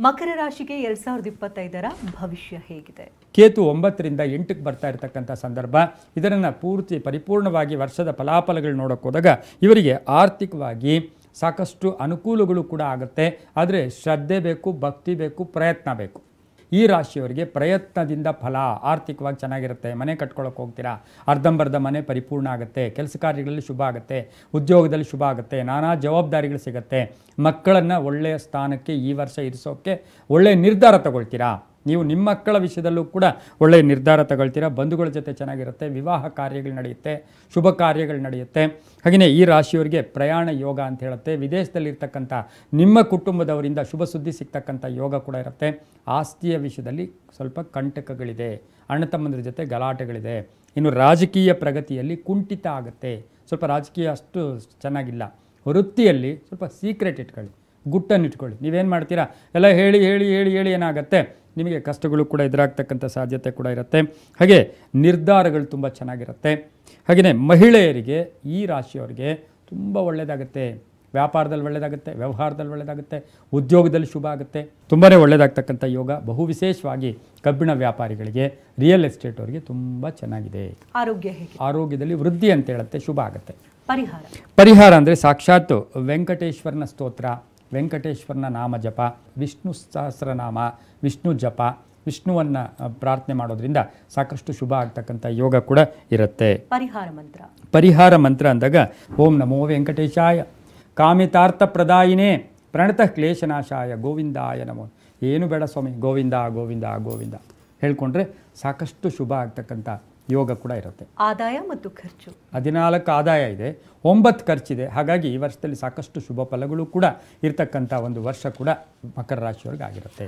ಮಕರ ರಾಶಿಗೆ 2025ರ ಭವಿಷ್ಯ ಹೇಗಿದೆ? ಕೇತು 9ರಿಂದ 8ಕ್ಕೆ ಬರ್ತಾ ಇರತಕ್ಕಂಥ ಸಂದರ್ಭ. ಇದನ್ನು ಪೂರ್ತಿ ಪರಿಪೂರ್ಣವಾಗಿ ವರ್ಷದ ಫಲಾಫಲಗಳು ನೋಡೋಕೆ ಹೋದಾಗ ಇವರಿಗೆ ಆರ್ಥಿಕವಾಗಿ ಸಾಕಷ್ಟು ಅನುಕೂಲಗಳು ಕೂಡ ಆಗುತ್ತೆ. ಆದರೆ ಶ್ರದ್ಧೆ ಬೇಕು, ಭಕ್ತಿ ಬೇಕು, ಪ್ರಯತ್ನ ಬೇಕು. ಈ ರಾಶಿಯವರಿಗೆ ಪ್ರಯತ್ನದಿಂದ ಫಲ ಆರ್ಥಿಕವಾಗಿ ಚೆನ್ನಾಗಿರುತ್ತೆ. ಮನೆ ಕಟ್ಕೊಳ್ಳೋಕೆ ಹೋಗ್ತೀರಾ, ಅರ್ಧಂಬರ್ಧ ಮನೆ ಪರಿಪೂರ್ಣ ಆಗುತ್ತೆ. ಕೆಲಸ ಕಾರ್ಯಗಳಲ್ಲಿ ಶುಭ ಆಗುತ್ತೆ, ಉದ್ಯೋಗದಲ್ಲಿ ಶುಭ ಆಗುತ್ತೆ, ನಾನಾ ಜವಾಬ್ದಾರಿಗಳು ಸಿಗುತ್ತೆ. ಮಕ್ಕಳನ್ನು ಒಳ್ಳೆಯ ಸ್ಥಾನಕ್ಕೆ ಈ ವರ್ಷ ಇರಿಸೋಕ್ಕೆ ಒಳ್ಳೆಯ ನಿರ್ಧಾರ ತಗೊಳ್ತೀರಾ. ನೀವು ನಿಮ್ಮ ಮಕ್ಕಳ ವಿಷಯದಲ್ಲೂ ಕೂಡ ಒಳ್ಳೆಯ ನಿರ್ಧಾರ ತಗೊಳ್ತೀರಾ. ಬಂಧುಗಳ ಜೊತೆ ಚೆನ್ನಾಗಿರುತ್ತೆ, ವಿವಾಹ ಕಾರ್ಯಗಳು ನಡೆಯುತ್ತೆ, ಶುಭ ಕಾರ್ಯಗಳು ನಡೆಯುತ್ತೆ. ಹಾಗೆಯೇ ಈ ರಾಶಿಯವರಿಗೆ ಪ್ರಯಾಣ ಯೋಗ ಅಂತ ಹೇಳುತ್ತೆ. ವಿದೇಶದಲ್ಲಿರ್ತಕ್ಕಂಥ ನಿಮ್ಮ ಕುಟುಂಬದವರಿಂದ ಶುಭ ಸುದ್ದಿ ಸಿಗ್ತಕ್ಕಂಥ ಯೋಗ ಕೂಡ ಇರುತ್ತೆ. ಆಸ್ತಿಯ ವಿಷಯದಲ್ಲಿ ಸ್ವಲ್ಪ ಕಂಟಕಗಳಿದೆ, ಅಣ್ಣ ತಮ್ಮಂದ್ರ ಜೊತೆ ಗಲಾಟೆಗಳಿದೆ. ಇನ್ನು ರಾಜಕೀಯ ಪ್ರಗತಿಯಲ್ಲಿ ಕುಂಠಿತ ಆಗುತ್ತೆ. ಸ್ವಲ್ಪ ರಾಜಕೀಯ ಅಷ್ಟು ಚೆನ್ನಾಗಿಲ್ಲ. ವೃತ್ತಿಯಲ್ಲಿ ಸ್ವಲ್ಪ ಸೀಕ್ರೆಟ್ ಇಟ್ಕೊಳ್ಳಿ, ಗುಟ್ಟನ್ನು ಇಟ್ಕೊಳ್ಳಿ. ನೀವೇನು ಮಾಡ್ತೀರಾ ಎಲ್ಲ ಹೇಳಿ ಹೇಳಿ ಹೇಳಿ ಹೇಳಿ ಏನಾಗುತ್ತೆ, ನಿಮಗೆ ಕಷ್ಟಗಳು ಕೂಡ ಎದುರಾಗ್ತಕ್ಕಂಥ ಸಾಧ್ಯತೆ ಕೂಡ ಇರುತ್ತೆ. ಹಾಗೆ ನಿರ್ಧಾರಗಳು ತುಂಬ ಚೆನ್ನಾಗಿರುತ್ತೆ. ಹಾಗೆಯೇ ಮಹಿಳೆಯರಿಗೆ ಈ ರಾಶಿಯವರಿಗೆ ತುಂಬ ಒಳ್ಳೆಯದಾಗುತ್ತೆ. ವ್ಯಾಪಾರದಲ್ಲಿ ಒಳ್ಳೆಯದಾಗುತ್ತೆ, ವ್ಯವಹಾರದಲ್ಲಿ ಒಳ್ಳೆಯದಾಗುತ್ತೆ, ಉದ್ಯೋಗದಲ್ಲಿ ಶುಭ ಆಗುತ್ತೆ. ತುಂಬಾ ಒಳ್ಳೆಯದಾಗ್ತಕ್ಕಂಥ ಯೋಗ. ಬಹು ವಿಶೇಷವಾಗಿ ಕಬ್ಬಿಣ ವ್ಯಾಪಾರಿಗಳಿಗೆ, ರಿಯಲ್ ಎಸ್ಟೇಟ್ ಅವರಿಗೆ ತುಂಬ ಚೆನ್ನಾಗಿದೆ. ಆರೋಗ್ಯ ಹೇಗೆ? ಆರೋಗ್ಯದಲ್ಲಿ ವೃದ್ಧಿ ಅಂತ ಹೇಳುತ್ತೆ, ಶುಭ ಆಗುತ್ತೆ. ಪರಿಹಾರ ಅಂದರೆ ಸಾಕ್ಷಾತ್ ವೆಂಕಟೇಶ್ವರನ ಸ್ತೋತ್ರ, ವೆಂಕಟೇಶ್ವರನ ನಾಮ ಜಪ, ವಿಷ್ಣು ಸಹಸ್ರನಾಮ, ವಿಷ್ಣು ಜಪ, ವಿಷ್ಣುವನ್ನು ಪ್ರಾರ್ಥನೆ ಮಾಡೋದ್ರಿಂದ ಸಾಕಷ್ಟು ಶುಭ ಆಗ್ತಕ್ಕಂಥ ಯೋಗ ಕೂಡ ಇರುತ್ತೆ. ಪರಿಹಾರ ಮಂತ್ರ ಅಂದಾಗ ಓಂ ನಮೋ ವೆಂಕಟೇಶಾಯ ಕಾಮಿತಾರ್ಥ ಪ್ರದಾಯಿನೇ ಪ್ರಣತ ಕ್ಲೇಶನಾಶಾಯ ಗೋವಿಂದಾಯ ನಮೋ. ಏನು ಬೇಡ ಸ್ವಾಮಿ, ಗೋವಿಂದ ಗೋವಿಂದ ಗೋವಿಂದ ಹೇಳ್ಕೊಂಡ್ರೆ ಸಾಕಷ್ಟು ಶುಭ ಆಗ್ತಕ್ಕಂಥ ಯೋಗ ಕೂಡ ಇರುತ್ತೆ. ಆದಾಯ ಮತ್ತು ಖರ್ಚು 14 ಆದಾಯ ಇದೆ, 9 ಖರ್ಚಿದೆ. ಹಾಗಾಗಿ ಈ ವರ್ಷದಲ್ಲಿ ಸಾಕಷ್ಟು ಶುಭ ಫಲಗಳು ಕೂಡ ಇರತಕ್ಕಂಥ ಒಂದು ವರ್ಷ ಕೂಡ ಮಕರ ರಾಶಿಯವ್ರಿಗೆ ಆಗಿರುತ್ತೆ.